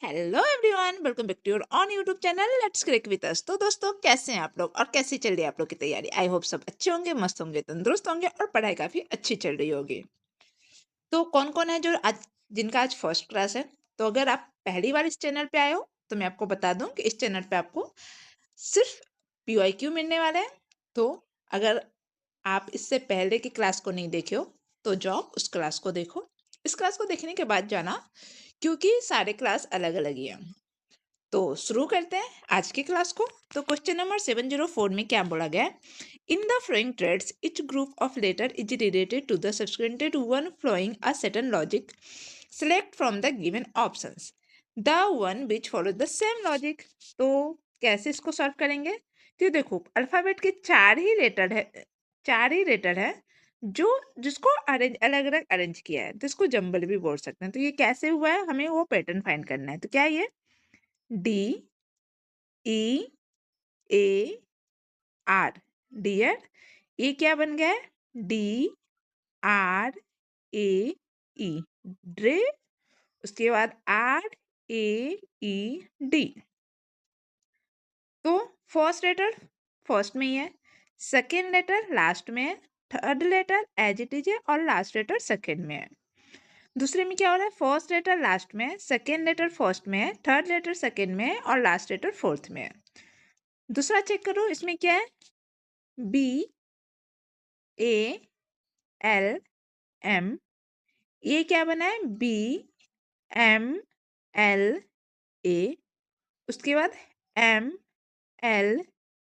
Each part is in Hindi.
Hello everyone, welcome back to your on YouTube channel let's crick with us. तो दोस्तों, कैसे हैं आप लोग और कैसी चल रही है आप लोग की तैयारी? आई होप सब अच्छे होंगे, मस्त होंगे, तंदुरुस्त होंगे और पढ़ाई काफी अच्छी चल रही होगी। तो कौन कौन है जो आज जिनका आज फर्स्ट क्लास है? तो अगर आप पहली बार इस चैनल पे आए हो तो मैं आपको बता दूं कि इस चैनल पे आपको सिर्फ PYQ मिलने वाला है। तो अगर आप इससे पहले की क्लास को नहीं देखे हो तो जाओ उस क्लास को देखो। इस क्लास को देखने के बाद जाना, क्योंकि सारे क्लास अलग अलग ही हैं। तो शुरू करते हैं आज की क्लास को। तो क्वेश्चन नंबर 704 में क्या बोला गया है? In the flowing threads each group of letter is related to the subsequent one following a certain logic. Select from the given options the one which follows the same logic. तो कैसे इसको सॉल्व करेंगे? तो देखो, अल्फाबेट के चार ही लेटर है जो जिसको अरेंज अलग अलग अरेंज किया है, तो इसको जंबल भी बोल सकते हैं। तो ये कैसे हुआ है, हमें वो पैटर्न फाइंड करना है। तो क्या ये D E A R, dear, ये क्या बन गया है? डी आर ए ई, ड्रे। उसके बाद आर ए ई डी। तो फर्स्ट लेटर फर्स्ट में ही है, सेकेंड लेटर लास्ट में है, third letter as it is है और लास्ट लेटर सेकेंड में है। दूसरे में क्या हो रहा है? फर्स्ट लेटर लास्ट में है, सेकेंड लेटर फर्स्ट में है, थर्ड लेटर सेकेंड में है और लास्ट लेटर फोर्थ में है। दूसरा चेक करो, इसमें क्या है? बी ए एल एम, ये क्या बना है? B M L A. उसके बाद एम एल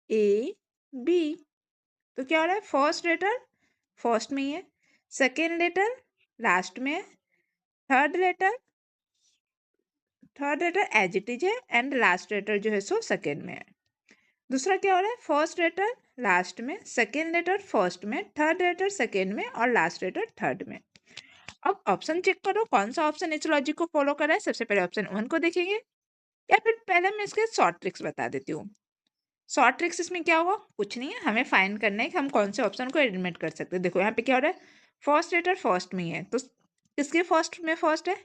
ए बी। तो क्या हो रहा है? फर्स्ट लेटर फर्स्ट में ही है, सेकेंड लेटर लास्ट में है, third letter as it is है एंड लास्ट लेटर जो है सो सेकेंड में है। दूसरा क्या हो रहा है? फर्स्ट लेटर लास्ट में, सेकेंड लेटर फर्स्ट में, थर्ड लेटर सेकेंड में और लास्ट लेटर थर्ड में। अब ऑप्शन चेक करो, कौन सा ऑप्शन इस लॉजिक को फॉलो कर रहा है। सबसे पहले ऑप्शन 1 को देखेंगे, या फिर पहले मैं इसके शॉर्ट ट्रिक्स बता देती हूँ। शॉर्ट ट्रिक्स इसमें क्या होगा? कुछ नहीं है, हमें फाइंड करना है कि हम कौन से ऑप्शन को एलिमिनेट कर सकते हैं। देखो यहाँ पे क्या हो रहा है? फर्स्ट लेटर फर्स्ट में ही है, तो किसके फर्स्ट में फर्स्ट है?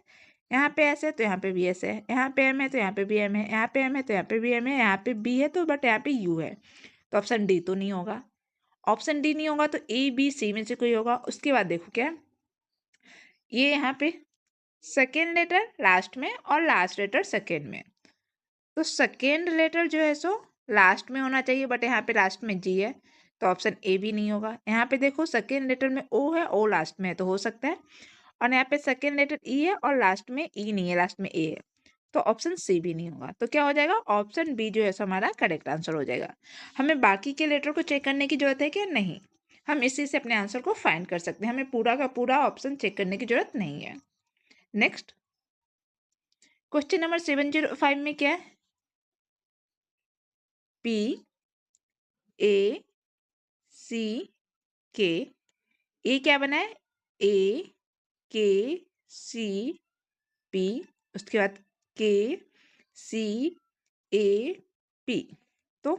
यहाँ पे ऐसे है तो यहाँ पे भी ऐसे है, यहाँ पे एम है तो यहाँ पे भी एम है, यहाँ पे एम है तो यहाँ पे भी एम है, यहाँ पे बी है तो बट यहाँ पे यू है। तो ऑप्शन डी तो नहीं होगा। ऑप्शन डी नहीं होगा तो ए बी सी में से कोई होगा। उसके बाद देखो क्या है? ये यहाँ पे सेकेंड लेटर लास्ट में और लास्ट लेटर सेकेंड में, तो सेकेंड लेटर जो है सो लास्ट में होना चाहिए, बट यहाँ पे लास्ट में जी है तो ऑप्शन ए भी नहीं होगा। यहाँ पे देखो सेकेंड लेटर में ओ है, ओ लास्ट में है तो हो सकता है, और यहाँ पे सेकेंड लेटर ई है और लास्ट में ई नहीं है, लास्ट में ए है, तो ऑप्शन सी भी नहीं होगा। तो क्या हो जाएगा? ऑप्शन बी जो है सो हमारा करेक्ट आंसर हो जाएगा। हमें बाकी के लेटर को चेक करने की जरूरत है क्या? नहीं, हम इसी से अपने आंसर को फाइंड कर सकते हैं, हमें पूरा का पूरा ऑप्शन चेक करने की जरूरत नहीं है। नेक्स्ट क्वेश्चन नंबर 705 में क्या है? पी ए सी के, ए क्या बना है? ए के सी पी। उसके बाद के सी ए पी। तो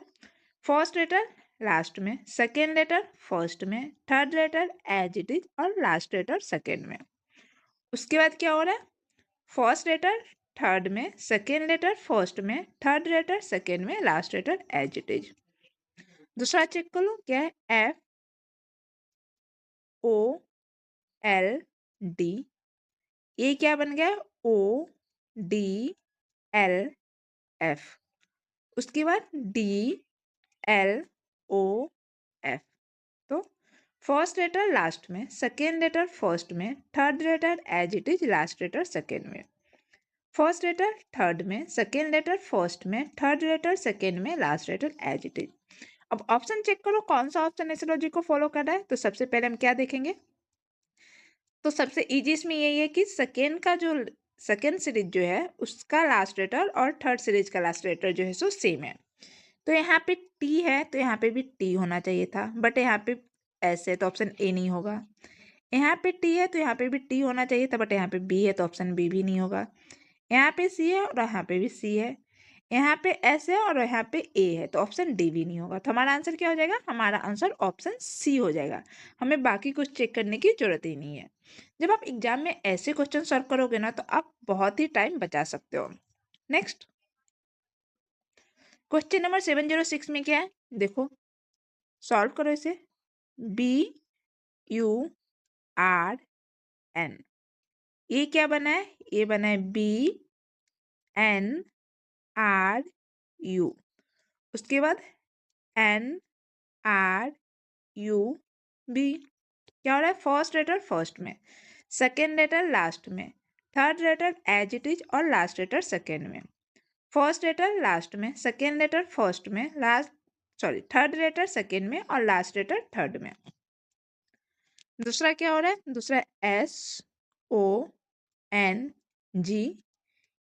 फर्स्ट लेटर लास्ट में, सेकेंड लेटर फर्स्ट में, third letter as it is और लास्ट लेटर सेकेंड में। उसके बाद क्या हो रहा है? फर्स्ट लेटर थर्ड में, सेकेंड लेटर फर्स्ट में, थर्ड लेटर सेकेंड में, last letter as it is. दूसरा चेक कर लो क्या है? एफ ओ एल डी, ये क्या बन गया? O D L F. उसके बाद डी एल ओ एफ। तो फर्स्ट लेटर लास्ट में, सेकेंड लेटर फर्स्ट में, third letter as it is, last letter second में। फर्स्ट लेटर थर्ड में, सेकेंड लेटर फर्स्ट में, थर्ड लेटर सेकेंड में, last letter as it is. अब ऑप्शन चेक करो कौन सा ऑप्शन इस लॉजिक को फॉलो कर रहा है। तो सबसे पहले हम क्या देखेंगे? तो सबसे इजी इसमें यही है कि सेकेंड का जो सेकेंड सीरीज जो है उसका लास्ट लेटर और थर्ड सीरीज का लास्ट लेटर जो है सो सेम है। तो यहाँ पे टी है तो यहाँ पे भी टी होना चाहिए था, बट यहाँ पे ऐसे तो ऑप्शन ए नहीं होगा। यहाँ पे टी है तो यहाँ पे भी टी होना चाहिए था, बट यहाँ पे बी है तो ऑप्शन बी भी नहीं होगा। यहाँ पे सी है और यहाँ पे भी सी है, यहाँ पे एस है और यहाँ पे ए है, तो ऑप्शन डी भी नहीं होगा। तो हमारा आंसर क्या हो जाएगा? हमारा आंसर ऑप्शन सी हो जाएगा। हमें बाकी कुछ चेक करने की जरूरत ही नहीं है। जब आप एग्जाम में ऐसे क्वेश्चन सॉल्व करोगे ना तो आप बहुत ही टाइम बचा सकते हो। नेक्स्ट क्वेश्चन नंबर 706 में क्या है, देखो सॉल्व करो इसे। BURN, ये क्या बना है, ये बना है BNRU, उसके बाद NRUB। क्या हो रहा है, फर्स्ट लेटर फर्स्ट में, सेकेंड लेटर लास्ट में, third letter as it is और लास्ट लेटर सेकेंड में, फर्स्ट लेटर लास्ट में, सेकेंड लेटर फर्स्ट में, last sorry third letter second में और लास्ट लेटर थर्ड में। दूसरा क्या हो रहा है, दूसरा SONG,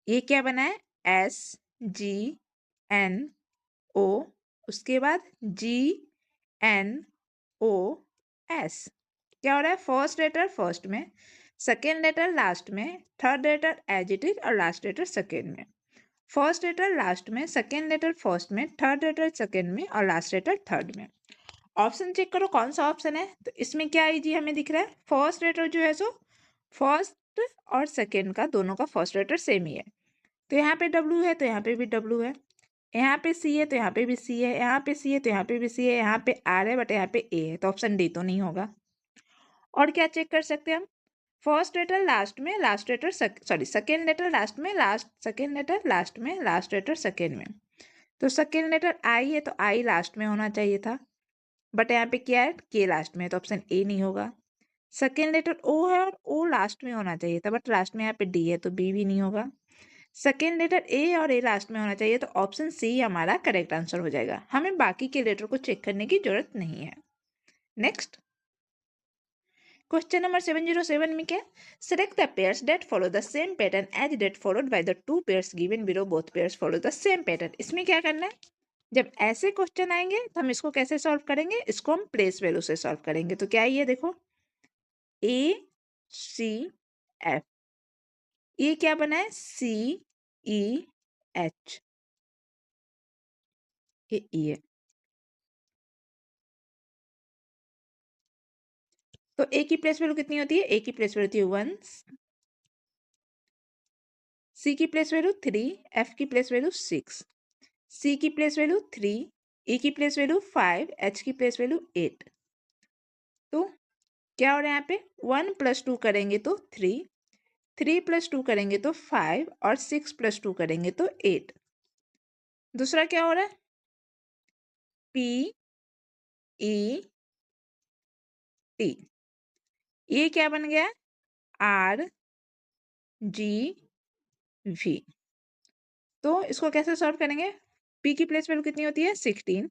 ये क्या बना है SGNO, उसके बाद GNOS। क्या हो रहा है, फर्स्ट लेटर फर्स्ट में, सेकेंड लेटर लास्ट में, third letter as it is और लास्ट लेटर सेकेंड में, फर्स्ट लेटर लास्ट में, सेकेंड लेटर फर्स्ट में, थर्ड लेटर सेकेंड में और लास्ट लेटर थर्ड में। ऑप्शन चेक करो कौन सा ऑप्शन है, तो इसमें क्या जी हमें दिख रहा है, फर्स्ट लेटर जो है सो फर्स्ट और सेकेंड का दोनों का फर्स्ट लेटर सेम ही है, तो यहाँ पे W है तो यहाँ पे भी W है, यहाँ पे C है तो यहाँ पे भी C है, यहाँ पे C है तो यहाँ पे भी C है, यहाँ पे R है बट यहाँ पे A है, तो ऑप्शन D तो नहीं होगा। और क्या चेक कर सकते हैं हम, फर्स्ट लेटर लास्ट में, last letter sorry second letter last में, लास्ट सेकेंड लेटर लास्ट में, लास्ट लेटर सेकेंड में, तो सेकेंड लेटर I है तो I लास्ट में होना चाहिए था, बट यहाँ पे क्या है K लास्ट में है, तो ऑप्शन A नहीं होगा। सेकेंड लेटर O है और O लास्ट में होना चाहिए था, बट लास्ट में यहाँ पे D है तो B भी नहीं होगा। सेकेंड लेटर A और A लास्ट में होना चाहिए, तो ऑप्शन C हमारा करेक्ट आंसर हो जाएगा, हमें बाकी के लेटर को चेक करने की जरूरत नहीं है। नेक्स्ट क्वेश्चन नंबर 707 में क्या, select the pairs that follow the same pattern as that followed by the two pairs given below, both pairs follow the same pattern. इसमें क्या करना है, जब ऐसे क्वेश्चन आएंगे तो हम इसको कैसे सॉल्व करेंगे, इसको हम प्लेस वैल्यू से सॉल्व करेंगे। तो क्या है ये देखो ACF, ये क्या बना है CEH, ये E है, तो A की प्लेस वैल्यू कितनी होती है, A की प्लेस वैल्यू होती है 1, C की प्लेस वैल्यू 3, F की प्लेस वैल्यू 6, C की प्लेस वैल्यू 3, E की प्लेस वैल्यू 5, H की प्लेस वैल्यू 8। तो क्या हो रहा है यहाँ पे 1 + 2 करेंगे तो 3, 3 + 2 करेंगे तो 5 और 6 + 2 करेंगे तो 8। दूसरा क्या हो रहा है PET, ये क्या बन गया RGV। तो इसको कैसे सॉल्व करेंगे, P की प्लेस वैल्यू कितनी होती है 16,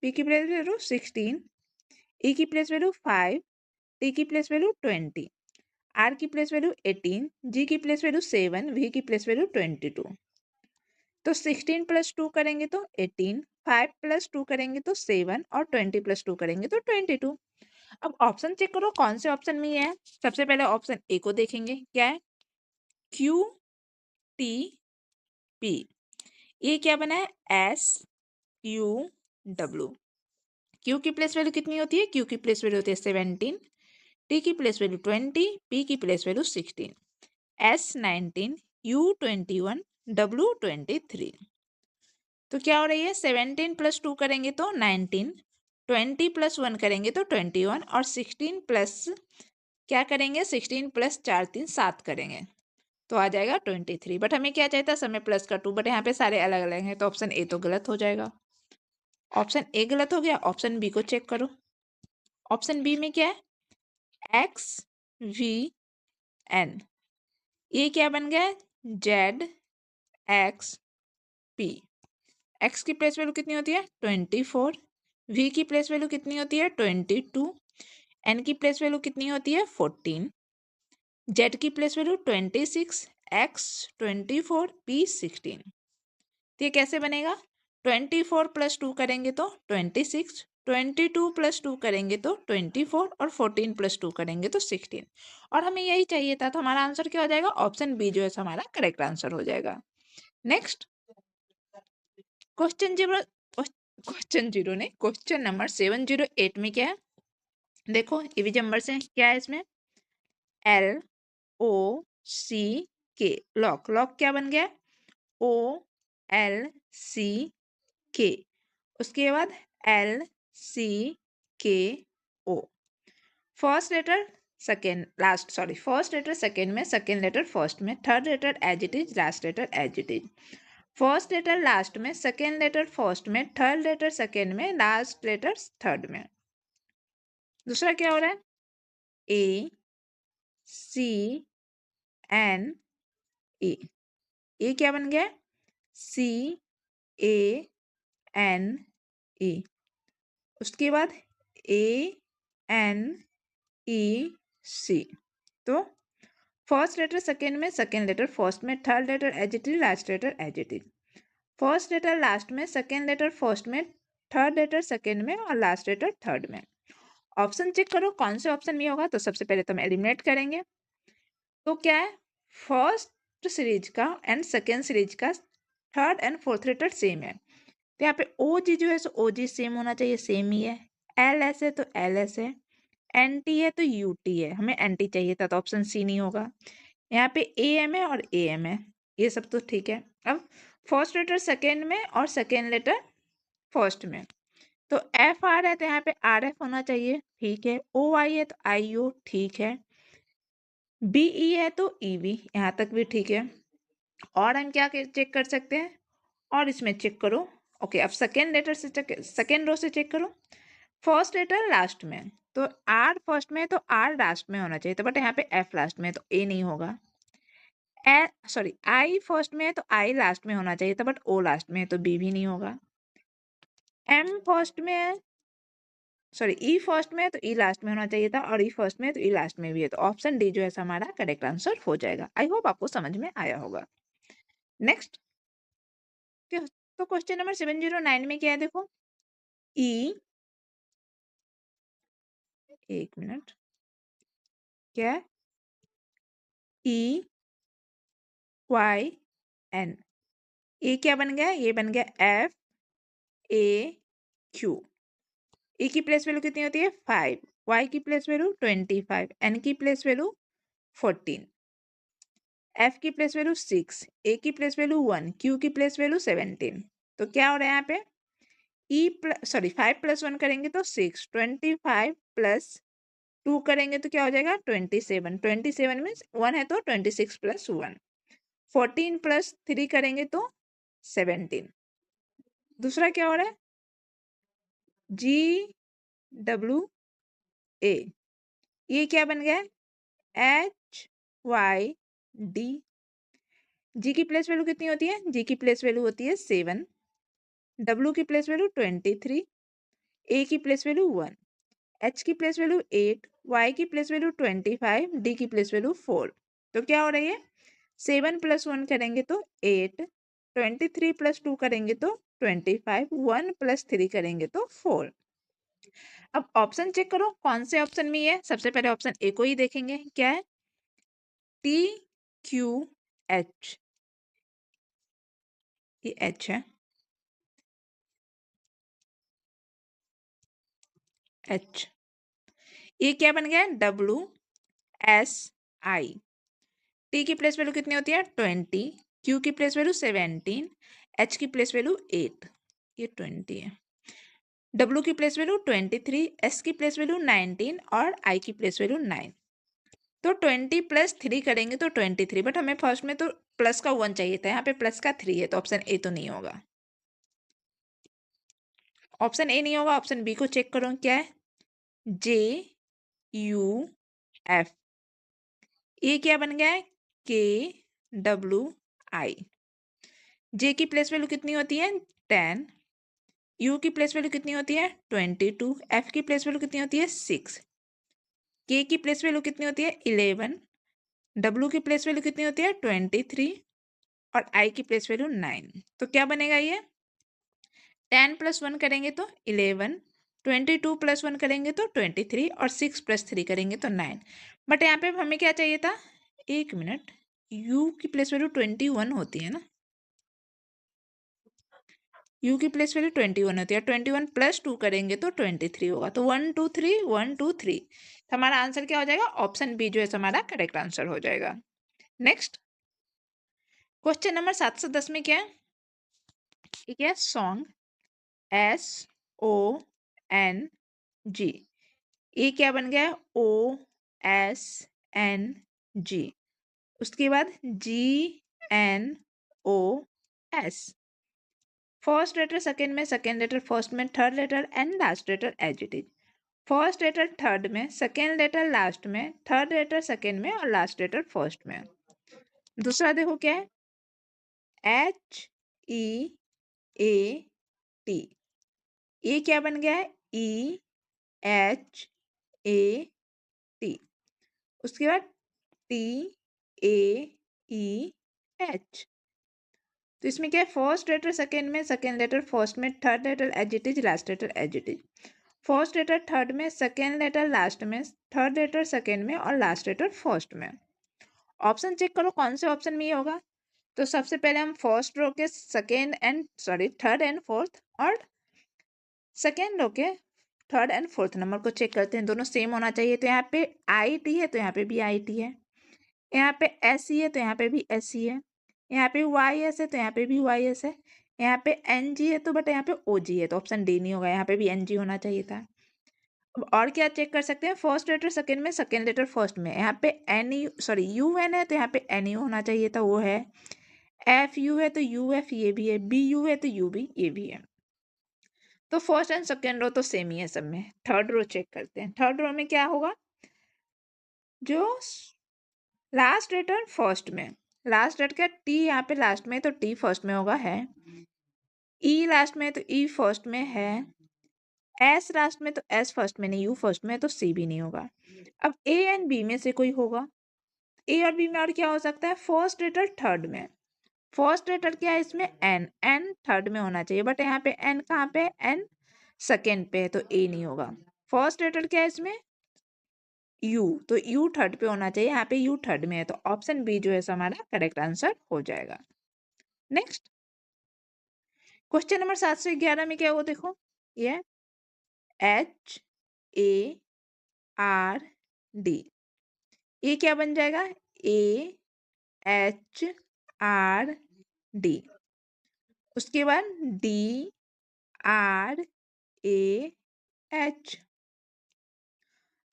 P की प्लेस वैल्यू 16, E की प्लेस वैल्यू 5, T की प्लेस वैल्यू 20, R की प्लेस वैल्यू 18, G की प्लेस वैल्यू 7, V की प्लेस वैल्यू 22। तो 16 + 2 करेंगे तो 18, 5 + 2 करेंगे तो 7 और 20 + 2 करेंगे तो 22। अब ऑप्शन चेक करो कौन से ऑप्शन में ये है। सबसे पहले ऑप्शन ए को देखेंगे, क्या है QTP, ये क्या बना है SUW। Q की प्लेस वैल्यू कितनी होती है, Q की प्लेस वैल्यू होती है 17, T की प्लेस वैल्यू 20, P की place value 16, S19, U21, W23। तो क्या हो रही है 17 + 2 करेंगे तो 19, 20 + 1 करेंगे तो 21 और 16 प्लस क्या करेंगे 16 + 4 3 7 करेंगे तो आ जाएगा 23। बट हमें क्या चाहिए था समय प्लस का 2, बट यहाँ पे सारे अलग अलग हैं तो ऑप्शन ए तो गलत हो जाएगा। ऑप्शन ए गलत हो गया, ऑप्शन बी को चेक करो। ऑप्शन बी में क्या है XVN, ये क्या बन गया ZXP। एक्स की प्लेस वैल्यू कितनी होती है 24, वी की प्लेस वैल्यू कितनी होती है 22, एन की प्लेस वैल्यू कितनी होती है 14, जेड की प्लेस वैल्यू 26, एक्स 24, पी 16। तो ये कैसे बनेगा 24 + 2 करेंगे तो 26, 22 + 2 करेंगे तो 24 और 14 + 2 करेंगे तो 16। और हमें यही चाहिए था, तो हमारा आंसर क्या हो जाएगा ऑप्शन बी जो है हमारा करेक्ट आंसर हो जाएगा। नेक्स्ट क्वेश्चन नंबर 708 में क्या है, देखो इविज नंबर से क्या है इसमें LOC के, लॉक। लॉक क्या बन गया? OLCK। उसके बाद LCKO। First letter second, last, sorry, first letter second में, सेकेंड लेटर फर्स्ट में, third letter as it is, last letter as it is. First letter last में, सेकेंड लेटर फर्स्ट में, थर्ड लेटर सेकेंड में, लास्ट लेटर थर्ड में। दूसरा क्या हो रहा है? ACNE। ये क्या बन गया? CANE। उसके बाद ANEC। तो फर्स्ट लेटर सेकेंड में, सेकेंड लेटर फर्स्ट में, third letter as it is, last letter as it is. First letter last में, सेकेंड लेटर फर्स्ट में, थर्ड लेटर सेकेंड में और लास्ट लेटर थर्ड में। ऑप्शन चेक करो कौन से ऑप्शन में होगा। तो सबसे पहले तो हम एलिमिनेट करेंगे। तो क्या है? फर्स्ट सीरीज का एंड सेकेंड सीरीज का third and fourth letter same है, तो यहाँ पे OG जो है सो OG सेम होना चाहिए, सेम ही है। LS है तो LS है, NT है तो UT है। हमें NT चाहिए था तो ऑप्शन C नहीं होगा। यहाँ पे AM है और AM है, ये सब तो ठीक है। अब फर्स्ट लेटर सेकेंड में और सेकेंड लेटर फर्स्ट में, तो FR है तो यहाँ पे RF होना चाहिए, ठीक है। OI है तो IO, ठीक है। BE है तो EV, यहाँ तक भी ठीक है। और हम क्या चेक कर सकते हैं? और इसमें चेक करो। ओके, अब सेकेंड लेटर से चेक, सेकेंड रो से चेक करो। फर्स्ट लेटर लास्ट में, तो R फर्स्ट में है तो R लास्ट में होना चाहिए, तो बट यहाँ पे F लास्ट में है तो A नहीं होगा। सॉरी, I फर्स्ट में है तो I लास्ट में होना चाहिए था, बट O लास्ट में है तो B भी नहीं होगा। M फर्स्ट में है, सॉरी, E फर्स्ट में है तो E लास्ट में होना चाहिए था, और E फर्स्ट में है तो E लास्ट में भी है, तो ऑप्शन डी जो है हमारा करेक्ट आंसर हो जाएगा। आई होप आपको समझ में आया होगा। नेक्स्ट, तो क्वेश्चन नंबर 709 में क्या है देखो। E, एक मिनट, क्या है? EYN। ये क्या बन गया? ये बन गया FAQ। E की प्लेस वैल्यू कितनी होती है? 5, Y की प्लेस वैल्यू 25, N की प्लेस वैल्यू 14, F की प्लेस वैल्यू 6, A की प्लेस वैल्यू 1, Q की प्लेस वैल्यू 17। तो क्या हो रहा है यहाँ पे? सॉरी, 5 + 1 करेंगे तो 6, 25 + 2 करेंगे तो क्या हो जाएगा? 27। 27 मीन्स 1 है तो 26 + 1। 14 + 3 करेंगे तो 17। दूसरा क्या हो रहा है? GWA। ये क्या बन गया? HYD। जी की प्लेस वैल्यू कितनी होती है? जी की प्लेस वैल्यू होती है 7, W की प्लेस वैल्यू 23, A की प्लेस वैल्यू 1, H की प्लेस वैल्यू 8, Y की प्लेस वैल्यू 25, D की प्लेस वैल्यू 4। तो क्या हो रही है? 7 + 1 करेंगे तो 8, 23 + 2 करेंगे तो 25, 1 + 3 करेंगे तो 4। अब ऑप्शन चेक करो कौन से ऑप्शन में ये है। सबसे पहले ऑप्शन ए को ही देखेंगे, क्या है? TQH। ये H है, H। ये क्या बन गया? WSI। T की प्लेस वैल्यू कितनी होती है? 20, Q की प्लेस वैल्यू 17, H की प्लेस वैल्यू 8, ये 20 है। W की प्लेस वैल्यू 23, S की प्लेस वैल्यू 19 और I की प्लेस वैल्यू 9। तो 20 + 3 करेंगे तो 23, बट हमें फर्स्ट में तो प्लस का 1 चाहिए था, यहाँ पे प्लस का 3 है, तो ऑप्शन ए तो नहीं होगा। ऑप्शन ए नहीं होगा। ऑप्शन बी को चेक करो, क्या है? JUF। ये क्या बन गया है? KWI। जे की प्लेस वैल्यू कितनी होती है? 10, यू की प्लेस वैल्यू कितनी होती है? 22, एफ की प्लेस वैल्यू कितनी होती है? 6, के की प्लेस वैल्यू कितनी होती है? 11, डब्ल्यू की प्लेस वैल्यू कितनी होती है? 23 और आई की प्लेस वैल्यू 9। तो क्या बनेगा ये? 10 + 1 करेंगे तो 11, 22 + 1 करेंगे तो 23 और 6 + 3 करेंगे तो 9। बट यहाँ पे हमें क्या चाहिए था? एक मिनट, यू की प्लेस वैल्यू 21 होती है ना? यू की प्लेस वैल्यू 21 होती है, 21 + 2 करेंगे तो 23 होगा, तो 1 2 3 1 2 3। हमारा आंसर क्या हो जाएगा? ऑप्शन बी जो है हमारा करेक्ट आंसर हो जाएगा। नेक्स्ट, क्वेश्चन नंबर 710 में क्या है? ये क्या है? Song, SONG। ये क्या बन गया है? OSNG। उसके बाद GNOS। फर्स्ट लेटर सेकेंड में, सेकेंड लेटर फर्स्ट में, third letter and last letter as it is. First letter third में, सेकेंड लेटर लास्ट में, थर्ड लेटर सेकेंड में और लास्ट लेटर फर्स्ट में। दूसरा देखो क्या है? HEAT। ये क्या बन गया है? EHAT। उसके बाद TAEH। तो इसमें क्या है? फर्स्ट लेटर सेकेंड में, सेकेंड लेटर फर्स्ट में, third letter as it is, last letter as it is. First letter third में, सेकेंड लेटर लास्ट में, थर्ड लेटर सेकेंड में और लास्ट लेटर फर्स्ट में। ऑप्शन चेक करो कौन से ऑप्शन में ये होगा। तो सबसे पहले हम फर्स्ट रो के थर्ड एंड फोर्थ और सेकेंड रो के थर्ड एंड फोर्थ नंबर को चेक करते हैं। दोनों सेम होना चाहिए। तो यहाँ पे IT है तो यहाँ पे भी IT है, यहाँ पे SE है तो यहाँ पे भी SE है, यहाँ पे YS है तो यहाँ पे भी YS है, यहाँ पे NG है तो बट यहाँ पे OG है, तो ऑप्शन डी नहीं होगा, यहाँ पे भी NG होना चाहिए था। अब और क्या चेक कर सकते हैं? फर्स्ट लेटर सेकेंड में, सेकेंड लेटर फर्स्ट में। यहाँ पे UN है तो यहाँ पे NU होना चाहिए था, वो है। FU है तो UF ये भी है, BU है तो UB ये भी है। तो फर्स्ट एंड सेकेंड रो तो सेम ही है सब में। थर्ड रो चेक करते हैं। थर्ड रो में क्या होगा? जो लास्ट लेटर फर्स्ट में, लास्ट लेटर का T यहाँ पे लास्ट में, तो T फर्स्ट में होगा, है। E लास्ट में तो E फर्स्ट में है, S लास्ट में तो S फर्स्ट में नहीं, U फर्स्ट में तो C भी नहीं होगा। अब A एंड B में से कोई होगा। A और B में और क्या हो सकता है? फर्स्ट लेटर थर्ड में। फर्स्ट लेटर क्या है इसमें? N थर्ड में होना चाहिए, बट यहाँ पे N कहाँ पे? N सेकेंड पे है, तो A नहीं होगा। फर्स्ट लेटर क्या है इसमें? U, तो U थर्ड पे होना चाहिए, यहाँ पे U थर्ड में है, तो ऑप्शन बी जो है हमारा करेक्ट आंसर हो जाएगा। नेक्स्ट क्वेश्चन नंबर 7 से 11 में क्या हो? देखो ये HARD। ये क्या बन जाएगा? AHRD। उसके बाद DRAH।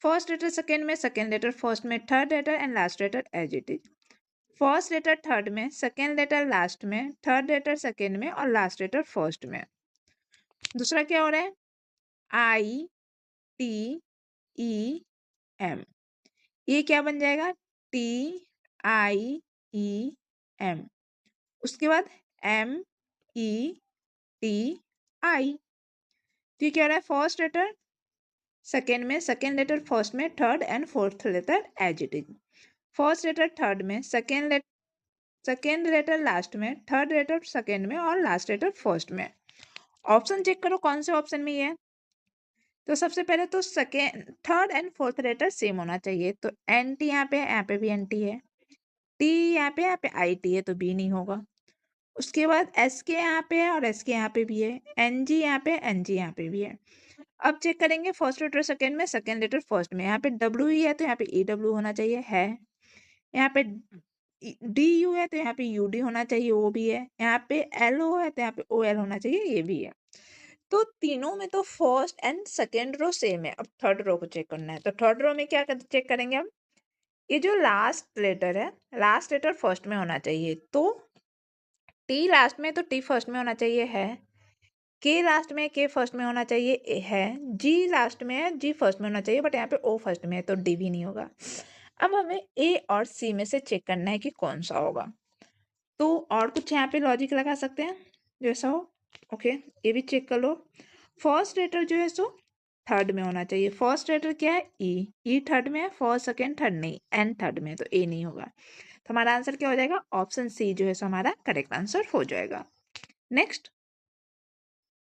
फर्स्ट लेटर सेकेंड में, सेकेंड लेटर फर्स्ट में, third letter and last letter as it is. First letter third में, सेकेंड लेटर लास्ट में, थर्ड लेटर सेकेंड में और लास्ट लेटर फर्स्ट में। दूसरा क्या हो रहा है? ITEM। ये क्या बन जाएगा? TIEM। उसके बाद METI। तो ये क्या हो रहा है? फर्स्ट लेटर सेकेंड में, सेकेंड लेटर फर्स्ट में, third and fourth letter as it is. First letter third में, सेकेंड लेटर लास्ट में, थर्ड लेटर सेकेंड में और लास्ट लेटर फर्स्ट में। ऑप्शन चेक करो कौन से ऑप्शन में ये है। तो सबसे पहले तो second third and fourth letter same होना चाहिए, तो NT यहाँ पे भी NT है, T यहाँ पे IT है, तो B नहीं होगा। उसके बाद S के यहाँ पे है और S के यहाँ पे भी है, NG यहाँ पे भी है। अब चेक करेंगे फर्स्ट लेटर सेकेंड में, सेकेंड लेटर फर्स्ट में। यहाँ पे WE है तो यहाँ पे EW होना चाहिए, है। यहाँ पे DU है तो यहाँ पे UD होना चाहिए, वो भी है। यहाँ पे LO है तो यहाँ पे OL होना चाहिए, ये भी है। तो तीनों में तो first and second row same है। अब थर्ड रो को चेक करना है, तो थर्ड रो में क्या चेक करेंगे हम? ये जो लास्ट लेटर है, लास्ट लेटर फर्स्ट में होना चाहिए, तो T लास्ट में तो T फर्स्ट में होना चाहिए, है। K लास्ट में K फर्स्ट में होना चाहिए, है। G लास्ट में है, G फर्स्ट में होना चाहिए, बट यहाँ पे O फर्स्ट में है, तो D भी नहीं होगा। अब हमें A और C में से चेक करना है कि कौन सा होगा। तो और कुछ यहाँ पे लॉजिक लगा सकते हैं जैसा हो। ओके, ये भी चेक कर लो। फर्स्ट लेटर जो है सो थर्ड में होना चाहिए। फर्स्ट लेटर क्या है? ई थर्ड में है, फर्स्ट सेकेंड थर्ड नहीं, एन थर्ड में है, तो ए नहीं होगा। तो हमारा आंसर क्या हो जाएगा? ऑप्शन सी जो है सो हमारा करेक्ट आंसर हो जाएगा। नेक्स्ट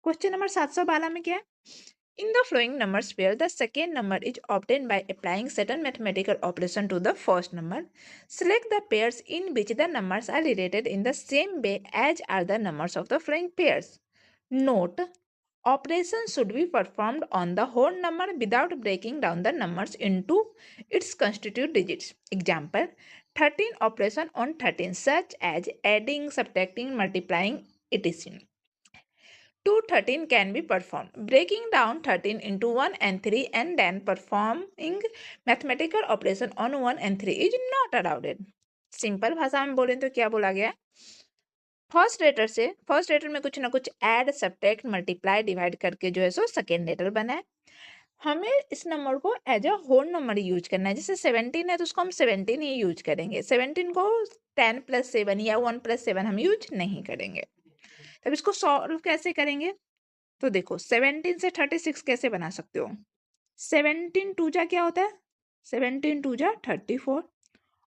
क्वेश्चन नंबर 712 में क्या है? In the flowing numbers where the second number is obtained by applying certain mathematical operation to the first number, select the pairs in which the numbers are related in the same way as are the numbers of the flowing pairs. Note: operations should be performed on the whole number without breaking down the numbers into its constituent digits. Example: 13 operation on 13 such as adding, subtracting, multiplying, etc. To 13 can be performed. Breaking down 13 into 1 and 3 and then performing mathematical operation on 1 and 3 is not allowed. Simple भाषा में बोलें तो क्या बोला गया? फर्स्ट लेटर में कुछ ना कुछ ऐड, सब्ट्रैक्ट, मल्टीप्लाई, डिवाइड करके जो है सो सेकेंड लेटर बना है। हमें इस नंबर को as a whole number use करना है। जैसे 17 है तो उसको हम 17 ही यूज करेंगे। 17 को 10 + 7 या 1 + 7 हम यूज नहीं करेंगे। तब इसको सॉल्व कैसे करेंगे? तो देखो 17 से 36 कैसे बना सकते हो? 17 टू जा क्या होता है? 17 टू जा 34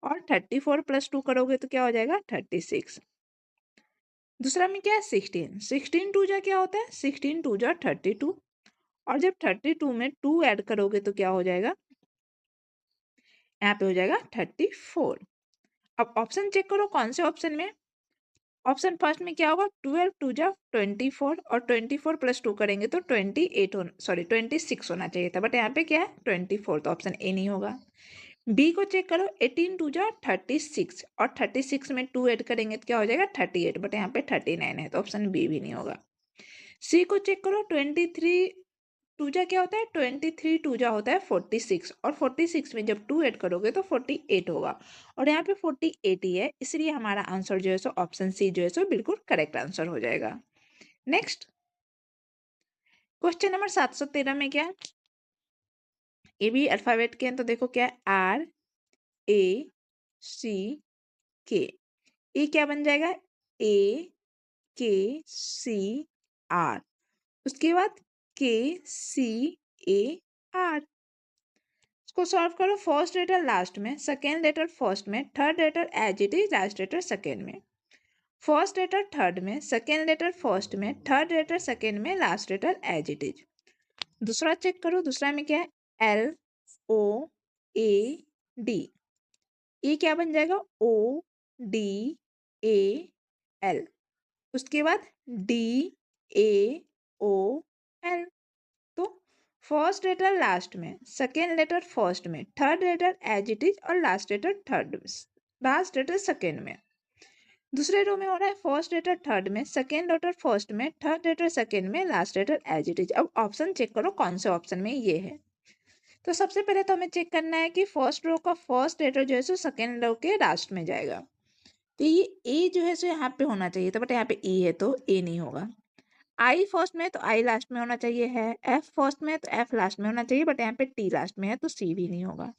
और 34 + 2 करोगे तो क्या हो जाएगा? 36। दूसरा में क्या है? 16 टू जा क्या होता है? 16 टू जा 32 और जब 32 में 2 ऐड करोगे तो क्या हो जाएगा? यहाँ पे हो जाएगा 34। अब ऑप्शन चेक करो कौन से ऑप्शन में? ऑप्शन फर्स्ट में क्या होगा? 12 टू जा 24 और 24 + 2 करेंगे तो 26 होना चाहिए था, बट यहाँ पे क्या है? 24, तो ऑप्शन ए नहीं होगा। बी को चेक करो, 18 टू जा 36 और 36 में 2 ऐड करेंगे तो क्या हो जाएगा? 38, बट यहाँ पे 39 है, तो ऑप्शन बी भी नहीं होगा। सी को चेक करो, 23 टू जा क्या होता है? 23 टू जा होता है 46 और 46 में जब 2 ऐड करोगे तो 48 होगा और यहाँ पे 48 ही है, इसलिए हमारा आंसर जो है सो ऑप्शन सी जो है सो बिल्कुल करेक्ट आंसर हो जाएगा। नेक्स्ट क्वेश्चन नंबर 713 में क्या है? ये भी अल्फाबेट के हैं, तो देखो क्या है? RACK। ये क्या बन जाएगा? AKCR, उसके बाद KCAR। इसको सॉल्व करो। फर्स्ट लेटर लास्ट में, सेकेंड लेटर फर्स्ट में, third letter as it is, last letter second में। फर्स्ट लेटर थर्ड में, सेकेंड लेटर फर्स्ट में, थर्ड लेटर सेकेंड में, last letter as it is. दूसरा चेक करो, दूसरा में क्या है? LOAD। ये क्या बन जाएगा? ODAL, उसके बाद DAOL। तो फर्स्ट लेटर लास्ट में, सेकेंड लेटर फर्स्ट में, third letter as it is और लास्ट लेटर सेकेंड में। दूसरे रो में हो रहा है फर्स्ट लेटर थर्ड में, सेकेंड लेटर फर्स्ट में, थर्ड लेटर सेकेंड में, last letter as it is. अब ऑप्शन चेक करो कौन से ऑप्शन में ये है। तो सबसे पहले तो हमें चेक करना है कि फर्स्ट रो का फर्स्ट लेटर जो है सो सेकेंड रो के लास्ट में जाएगा, तो ये ए जो है सो यहाँ पे होना चाहिए था, बट यहाँ पे ई है तो ए नहीं होगा। आई फर्स्ट में है तो आई लास्ट में होना चाहिए है, एफ फर्स्ट में है तो एफ लास्ट में होना चाहिए, बट यहाँ पे टी लास्ट में है तो सी भी नहीं होगा।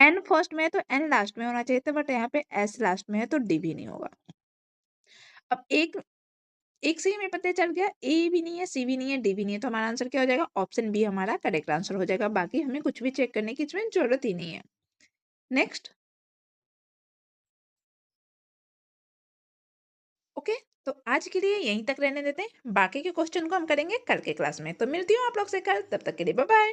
एन फर्स्ट में है तो एन लास्ट में होना चाहिए था, बट यहाँ पे एस लास्ट में है तो डी भी नहीं होगा। अब एक एक से ही हमें पता चल गया ए भी नहीं है, सी भी नहीं है, डी भी नहीं है, तो हमारा आंसर क्या हो जाएगा? ऑप्शन बी हमारा करेक्ट आंसर हो जाएगा। बाकी हमें कुछ भी चेक करने की इसमें जरूरत ही नहीं है। नेक्स्ट। ओके, तो आज के लिए यहीं तक रहने देते हैं, बाकी के क्वेश्चन को हम करेंगे कल के क्लास में। तो मिलती हूँ आप लोग से कल, तब तक के लिए बाय बाय।